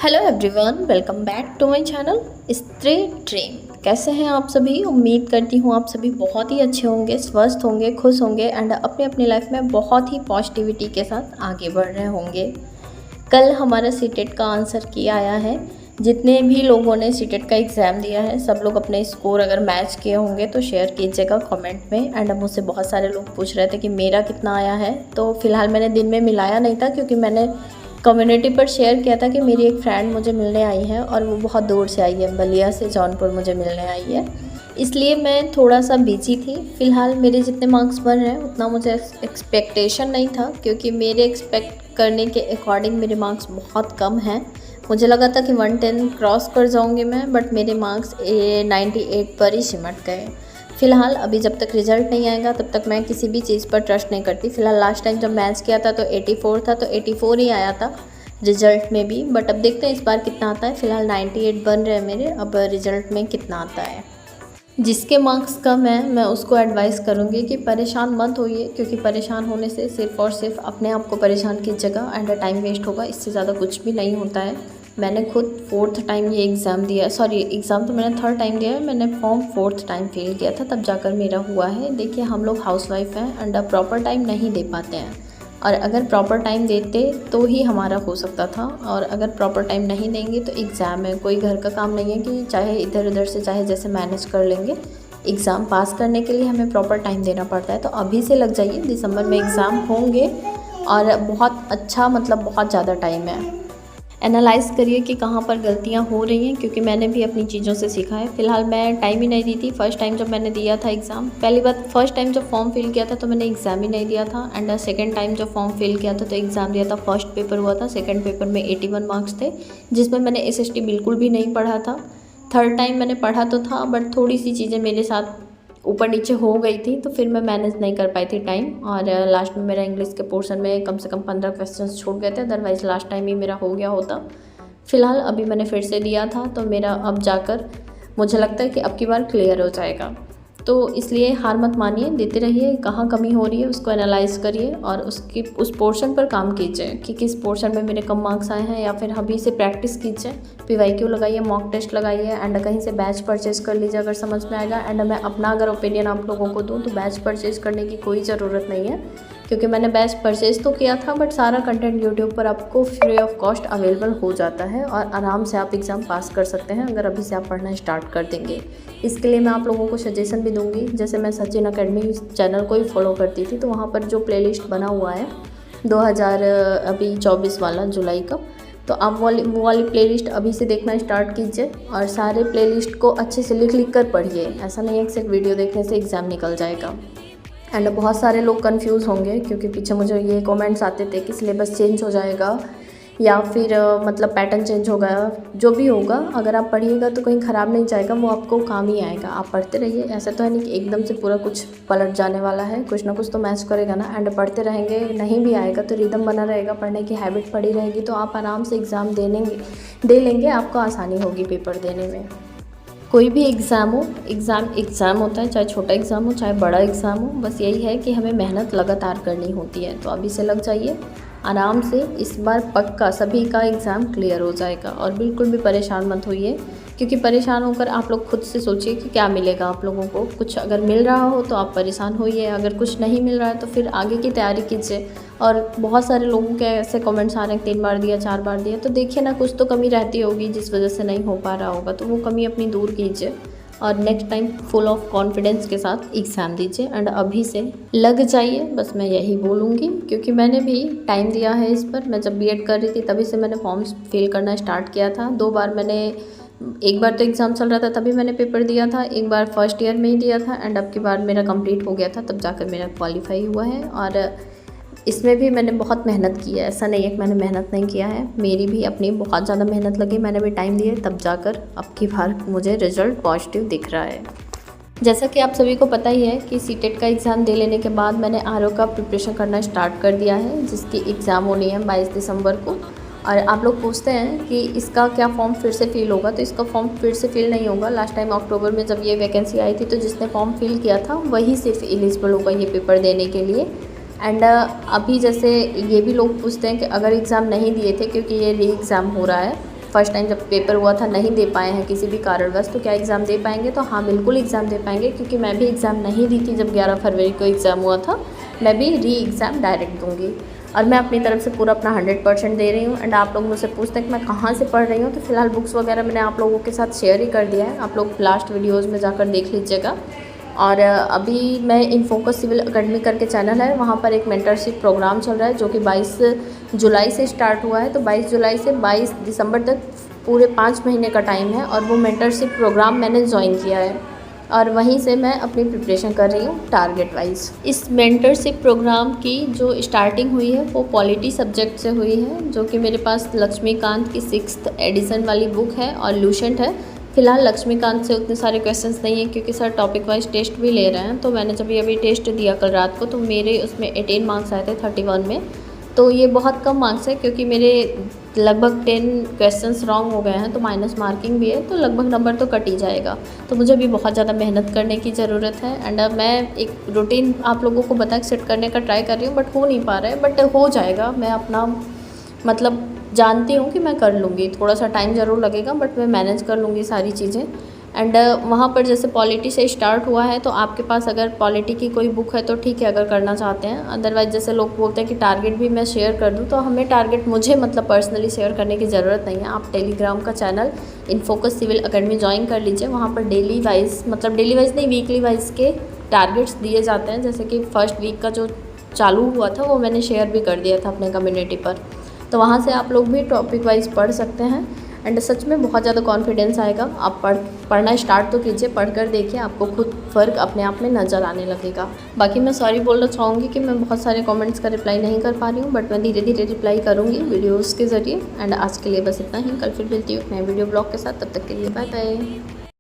Hello everyone, welcome back to my channel Stree dream. कैसे हैं आप सभी? उम्मीद करती हूँ आप सभी बहुत ही अच्छे होंगे, स्वस्थ होंगे, खुश होंगे एंड अपनी अपनी लाइफ में बहुत ही पॉजिटिविटी के साथ आगे बढ़ रहे होंगे। कल हमारा सीटेट का आंसर की आया है। जितने भी लोगों ने सीटेट का एग्ज़ाम दिया है सब लोग अपने स्कोर अगर मैच किए होंगे तो शेयर कीजिएगा कमेंट में। एंड मुझसे बहुत सारे लोग पूछ रहे थे कि मेरा कितना आया है, तो फिलहाल मैंने दिन में मिलाया नहीं था क्योंकि मैंने कम्युनिटी पर शेयर किया था कि मेरी एक फ्रेंड मुझे मिलने आई है और वो बहुत दूर से आई है, बलिया से जौनपुर मुझे मिलने आई है, इसलिए मैं थोड़ा सा बिजी थी। फ़िलहाल मेरे जितने मार्क्स बन रहे हैं उतना मुझे एक्सपेक्टेशन नहीं था क्योंकि मेरे एक्सपेक्ट करने के अकॉर्डिंग मेरे मार्क्स बहुत कम हैं। मुझे लगा था कि 110 क्रॉस कर जाऊंगी मैं, बट मेरे मार्क्स 98 पर ही सिमट गए। फ़िलहाल अभी जब तक रिज़ल्ट नहीं आएगा तब तक मैं किसी भी चीज़ पर ट्रस्ट नहीं करती। फ़िलहाल लास्ट टाइम जब मैच किया था तो 84 था, तो 84 ही आया था रिज़ल्ट में भी। बट अब देखते हैं इस बार कितना आता है। फ़िलहाल 98 बन रहे हैं मेरे, अब रिज़ल्ट में कितना आता है। जिसके मार्क्स कम है मैं उसको एडवाइस करूँगी कि परेशान मत होइए, क्योंकि परेशान होने से सिर्फ़ और सिर्फ अपने आप को परेशान कीजिएगा एंड टाइम वेस्ट होगा, इससे ज़्यादा कुछ भी नहीं होता है। मैंने खुद 4th टाइम ये एग्ज़ाम दिया, सॉरी एग्ज़ाम तो मैंने 3rd टाइम दिया है, मैंने फॉर्म 4th टाइम फिल किया था, तब जाकर मेरा हुआ है। देखिए हम लोग हाउसवाइफ हैं एंड प्रॉपर टाइम नहीं दे पाते हैं, और अगर प्रॉपर टाइम देते तो ही हमारा हो सकता था, और अगर प्रॉपर टाइम नहीं देंगे तो एग्ज़ाम है, कोई घर का काम नहीं है कि चाहे इधर उधर से चाहे जैसे मैनेज कर लेंगे। एग्ज़ाम पास करने के लिए हमें प्रॉपर टाइम देना पड़ता है। तो अभी से लग जाइए, दिसंबर में एग्ज़ाम होंगे और बहुत अच्छा मतलब बहुत ज़्यादा टाइम है। एनालाइज़ करिए कि कहाँ पर गलतियाँ हो रही हैं, क्योंकि मैंने भी अपनी चीज़ों से सीखा है। फ़िलहाल मैं टाइम ही नहीं दी थी फर्स्ट टाइम जब मैंने दिया था एग्ज़ाम। पहली बात, फर्स्ट टाइम जब फॉर्म फिल किया था तो मैंने एग्ज़ाम ही नहीं दिया था, एंड सेकंड टाइम जब फॉर्म फिल किया था तो एग्ज़ाम दिया था। फर्स्ट पेपर हुआ था, सेकंड पेपर में 81 मार्क्स थे, जिसमें मैंने एसएसटी बिल्कुल भी नहीं पढ़ा था। थर्ड टाइम मैंने पढ़ा तो था, बट थोड़ी सी चीज़ें मेरे साथ ऊपर नीचे हो गई थी, तो फिर मैं मैनेज नहीं कर पाई थी टाइम, और लास्ट में मेरा इंग्लिश के पोर्शन में कम से कम 15 क्वेश्चंस छूट गए थे, अदरवाइज़ लास्ट टाइम ही मेरा हो गया होता। फ़िलहाल अभी मैंने फिर से दिया था तो मेरा अब जाकर मुझे लगता है कि अब की बार क्लियर हो जाएगा। तो इसलिए हार मत मानिए, देते रहिए। कहाँ कमी हो रही है उसको एनालाइज़ करिए और उस पोर्शन पर काम कीजिए कि किस पोर्शन में मेरे कम मार्क्स आए हैं, या फिर अभी से प्रैक्टिस कीजिए। पीवाईक्यू लगाइए, मॉक टेस्ट लगाइए, एंड कहीं से बैच परचेज़ कर लीजिए अगर समझ में आएगा। एंड मैं अपना अगर ओपिनियन आप लोगों को दूँ तो बैच परचेज़ करने की कोई ज़रूरत नहीं है, क्योंकि मैंने बैच परचेज़ तो किया था, बट सारा कंटेंट यूट्यूब पर आपको फ्री ऑफ कॉस्ट अवेलेबल हो जाता है और आराम से आप एग्ज़ाम पास कर सकते हैं अगर अभी से आप पढ़ना स्टार्ट कर देंगे। इसके लिए मैं आप लोगों को सजेशन भी दूंगी। जैसे मैं सचिन अकेडमी चैनल को ही फॉलो करती थी, तो वहाँ पर जो प्लेलिस्ट बना हुआ है 2024 वाला जुलाई का, तो आप वो वाली प्लेलिस्ट अभी से देखना स्टार्ट कीजिए और सारे प्लेलिस्ट को अच्छे से लिख कर पढ़िए। ऐसा नहीं है कि सिर्फ वीडियो देखने से एग्ज़ाम निकल जाएगा। एंड बहुत सारे लोग कंफ्यूज होंगे, क्योंकि पीछे मुझे ये कमेंट्स आते थे कि सिलेबस चेंज हो जाएगा या फिर मतलब पैटर्न चेंज होगा। जो भी होगा, अगर आप पढ़िएगा तो कहीं ख़राब नहीं जाएगा, वो आपको काम ही आएगा। आप पढ़ते रहिए, ऐसा तो है नहीं कि एकदम से पूरा कुछ पलट जाने वाला है, कुछ ना कुछ तो मैच करेगा ना। एंड पढ़ते रहेंगे, नहीं भी आएगा तो रिदम बना रहेगा, पढ़ने की हैबिट पड़ी रहेगी, तो आप आराम से एग्ज़ाम दे लेंगे, आपको आसानी होगी पेपर देने में। कोई भी एग्ज़ाम हो, एग्ज़ाम होता है, चाहे छोटा एग्ज़ाम हो चाहे बड़ा एग्ज़ाम हो, बस यही है कि हमें मेहनत लगातार करनी होती है। तो अभी से लग जाइए आराम से, इस बार पक्का सभी का एग्ज़ाम क्लियर हो जाएगा। और बिल्कुल भी परेशान मत होइए, क्योंकि परेशान होकर आप लोग खुद से सोचिए कि क्या मिलेगा आप लोगों को। कुछ अगर मिल रहा हो तो आप परेशान होइए, अगर कुछ नहीं मिल रहा है तो फिर आगे की तैयारी कीजिए। और बहुत सारे लोगों के ऐसे कमेंट्स आ रहे हैं 3 बार दिया 4 बार दिया, तो देखिए ना, कुछ तो कमी रहती होगी जिस वजह से नहीं हो पा रहा होगा, तो वो कमी अपनी दूर कीजिए और next time full of confidence के साथ एग्ज़ाम दीजिए। एंड अभी से लग जाइए, बस मैं यही बोलूँगी, क्योंकि मैंने भी टाइम दिया है इस पर। मैं जब बीएड कर रही थी तभी से मैंने फॉर्म्स फिल करना स्टार्ट किया था। 2 बार मैंने, एक बार तो एग्ज़ाम चल रहा था तभी मैंने पेपर दिया था, एक बार फर्स्ट ईयर में ही दिया था, एंड अब की बार मेरा कंप्लीट हो गया था तब जाकर मेरा क्वालिफाई हुआ है। और इसमें भी मैंने बहुत मेहनत की है, ऐसा नहीं है कि मैंने मेहनत नहीं किया है, मेरी भी अपनी बहुत ज़्यादा मेहनत लगी, मैंने भी टाइम दिया, तब जाकर अब की बार मुझे रिज़ल्ट पॉजिटिव दिख रहा है। जैसा कि आप सभी को पता ही है कि सीटेट का एग्ज़ाम दे लेने के बाद मैंने आरओ का प्रिपरेशन करना स्टार्ट कर दिया है, जिसकी एग्ज़ाम होनी है 22 दिसंबर को। और आप लोग पूछते हैं कि इसका क्या फॉर्म फिर से फिल होगा, तो इसका फॉर्म फिर से फिल नहीं होगा। लास्ट टाइम अक्टूबर में जब ये वैकेंसी आई थी तो जिसने फॉर्म फिल किया था वही सिर्फ एलिजिबल होगा ये पेपर देने के लिए। एंड अभी जैसे ये भी लोग पूछते हैं कि अगर एग्ज़ाम नहीं दिए थे, क्योंकि ये री एग्ज़ाम हो रहा है, फर्स्ट टाइम जब पेपर हुआ था नहीं दे पाए हैं किसी भी कारणवश, तो क्या एग्ज़ाम दे पाएंगे? तो हाँ, बिल्कुल एग्ज़ाम दे पाएंगे, क्योंकि मैं भी एग्ज़ाम नहीं दी थी जब 11 फरवरी को एग्ज़ाम हुआ था। मैं भी री एग्ज़ाम डायरेक्ट दूँगी और मैं अपनी तरफ से पूरा अपना 100% दे रही हूँ। एंड आप लोग मुझसे पूछते हैं कि मैं कहाँ से पढ़ रही हूँ, तो फिलहाल बुक्स वगैरह मैंने आप लोगों के साथ शेयर ही कर दिया है, आप लोग लास्ट वीडियोज़ में जाकर देख लीजिएगा। और अभी मैं इनफोकस सिविल एकेडमी करके चैनल है, वहाँ पर एक मेंटरशिप प्रोग्राम चल रहा है जो कि 22 जुलाई से स्टार्ट हुआ है। तो 22 जुलाई से 22 दिसंबर तक पूरे 5 महीने का टाइम है और वो मेंटरशिप प्रोग्राम मैंने ज्वाइन किया है और वहीं से मैं अपनी प्रिपरेशन कर रही हूँ टारगेट वाइज। इस मेंटरशिप प्रोग्राम की जो स्टार्टिंग हुई है वो पॉलिटी सब्जेक्ट से हुई है, जो कि मेरे पास लक्ष्मीकांत की 6th एडिशन वाली बुक है और लूसेंट है। फ़िलहाल लक्ष्मीकांत से उतने सारे क्वेश्चंस नहीं हैं क्योंकि सर टॉपिक वाइज टेस्ट भी ले रहे हैं। तो मैंने जब अभी टेस्ट दिया कल रात को, तो मेरे उसमें 18 मार्क्स आए थे 31 में। तो ये बहुत कम मार्क्स है क्योंकि मेरे लगभग 10 क्वेश्चंस रॉन्ग हो गए हैं, तो माइनस मार्किंग भी है, तो लगभग नंबर तो कट ही जाएगा। तो मुझे भी बहुत ज़्यादा मेहनत करने की ज़रूरत है। एंड मैं एक रूटीन आप लोगों को बता सेट करने का ट्राई कर रही हूँ, बट हो नहीं पा रहा है, बट हो जाएगा। मैं अपना मतलब जानती हूँ कि मैं कर लूँगी, थोड़ा सा टाइम ज़रूर लगेगा बट मैं मैनेज कर लूँगी सारी चीज़ें। एंड वहाँ पर जैसे पॉलिटी से स्टार्ट हुआ है, तो आपके पास अगर पॉलिटी की कोई बुक है तो ठीक है अगर करना चाहते हैं। अदरवाइज़ जैसे लोग बोलते हैं कि टारगेट भी मैं शेयर कर दूँ, तो हमें टारगेट मुझे मतलब पर्सनली शेयर करने की ज़रूरत नहीं है। आप टेलीग्राम का channel Infocus civil academy join कर लीजिए, वहाँ पर डेली वाइज मतलब डेली वाइज नहीं वीकली वाइज के टारगेट्स दिए जाते हैं। जैसे कि फर्स्ट वीक का जो चालू हुआ था वो मैंने शेयर भी कर दिया था अपने कम्युनिटी पर, तो वहाँ से आप लोग भी टॉपिक वाइज पढ़ सकते हैं। एंड सच में बहुत ज़्यादा कॉन्फिडेंस आएगा। आप पढ़ना स्टार्ट तो कीजिए, पढ़कर देखिए, आपको खुद फ़र्क अपने आप में नज़र आने लगेगा। बाकी मैं सॉरी बोलना चाहूँगी कि मैं बहुत सारे कमेंट्स का रिप्लाई नहीं कर पा रही हूँ, बट मैं धीरे धीरे रिप्लाई करूँगी वीडियोज़ के ज़रिए। एंड आज के लिए बस इतना ही, कल फिर मिलती हूँ नए वीडियो ब्लॉग के साथ, तब तक के लिए बाय बाय।